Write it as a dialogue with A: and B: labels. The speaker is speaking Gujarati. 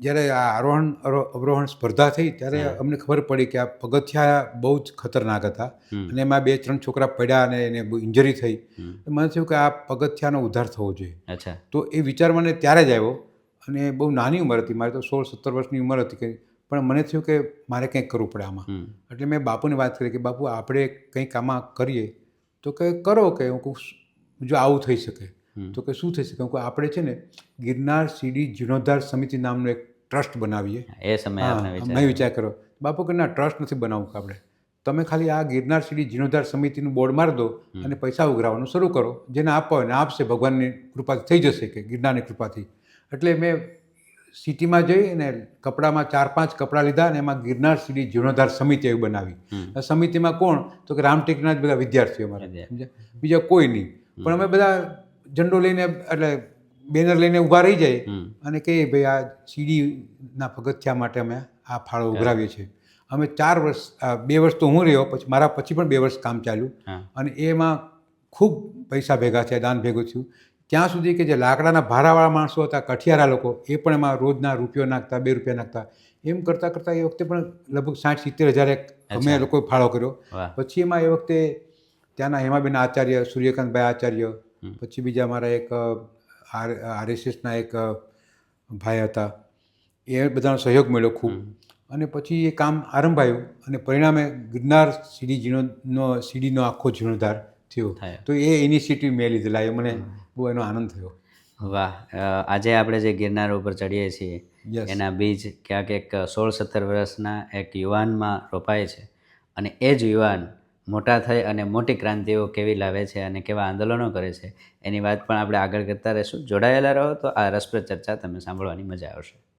A: જ્યારે આ અવરોહણ સ્પર્ધા થઈ ત્યારે
B: હા.
A: અમને ખબર પડી કે આ પગથિયા બહુ જ ખતરનાક હતા અને એમાં 2-3 છોકરા પડ્યા અને એને બહુ ઇન્જરી થઈ. મને થયું કે આ પગથિયાનો ઉદ્ધાર થવો જોઈએ.
B: અચ્છા.
A: તો એ વિચાર મને ત્યારે જ આવ્યો અને બહુ નાની ઉંમર હતી, મારી તો 16-17 વર્ષની ઉંમર હતી કે, પણ મને થયું કે મારે કંઈક કરવું પડે આમાં. એટલે મેં બાપુને વાત કરી કે બાપુ આપણે કંઈક આમાં કરીએ. તો કે કરો, કે હું કહું જો આવું થઈ શકે તો કે શું થઈ શકે. હું કહું આપણે છે ને ગિરનાર સીડી જીર્ણોદ્ધાર સમિતિ નામનું એક ટ્રસ્ટ બનાવીએ.
B: એ સમયે આપણે
A: હા, મેં વિચાર કર્યો. બાપુ કે ના, ટ્રસ્ટ નથી બનાવવું આપણે, તમે ખાલી આ ગિરનાર સીડી જીર્ણોદ્ધાર સમિતિનું બોર્ડ મારી દો અને પૈસા ઉઘરાવવાનું શરૂ કરો. જેને આપવા હોય ને આપશે, ભગવાનની કૃપાથી થઈ જશે, કે ગિરનારની કૃપાથી. એટલે મેં સિટીમાં જઈ અને કપડામાં 4-5 કપડાં લીધા અને એમાં ગિરનાર સીડી જીર્ણોદ્ધાર સમિતિ એવી બનાવી. આ સમિતિમાં કોણ, તો કે રામટેકના જ બધા વિદ્યાર્થીઓ અમારા, સમજ્યા, બીજા કોઈ નહીં. પણ અમે બધા ઝંડો લઈને, એટલે બેનર લઈને ઊભા રહી જાય અને કહીએ ભાઈ આ સીડીના પગથિયા માટે અમે આ ફાળો ઉઘરાવીએ છીએ. અમે 4 વર્ષ, 2 વર્ષ તો હું રહ્યો, પછી મારા પછી પણ 2 વર્ષ કામ ચાલ્યું અને એમાં ખૂબ પૈસા ભેગા થયા, દાન ભેગું થયું. ત્યાં સુધી કે જે લાકડાના ભારાવાળા માણસો હતા, કઠિયારા લોકો, એ પણ એમાં રોજના ₹1 નાખતા, ₹2 નાખતા. એમ કરતાં કરતાં એ વખતે પણ લગભગ 60-70 હજાર અમે લોકોએ ફાળો કર્યો. પછી એમાં એ વખતે ત્યાંના હેમાબેન આચાર્ય, સૂર્યકાંતભાઈ આચાર્ય, પછી બીજા અમારા એક RSSના એક ભાઈ હતા, એ બધાનો સહયોગ મળ્યો ખૂબ. અને પછી એ કામ આરંભાયું અને પરિણામે ગિરનાર સીડીનો આખો જીર્ણોદ્ધાર થયો. તો એ ઇનિશિયેટિવ મેં લીધેલા, એ મને બહુ એનો આનંદ થયો.
B: વાહ. આજે આપણે જે ગિરનાર ઉપર ચડીએ છીએ એના બીજ ક્યાંક એક 16-17 વર્ષના એક યુવાનમાં રોપાય છે અને એ જ યુવાન મોટા થઈ અને મોટી ક્રાંતિઓ કેવી લાવે છે અને કેવા આંદોલનો કરે છે એની વાત પણ આપણે આગળ કરતા રહીશું. જોડાયેલા રહો તો આ રસપ્રદ ચર્ચા તમને સાંભળવાની મજા આવશે.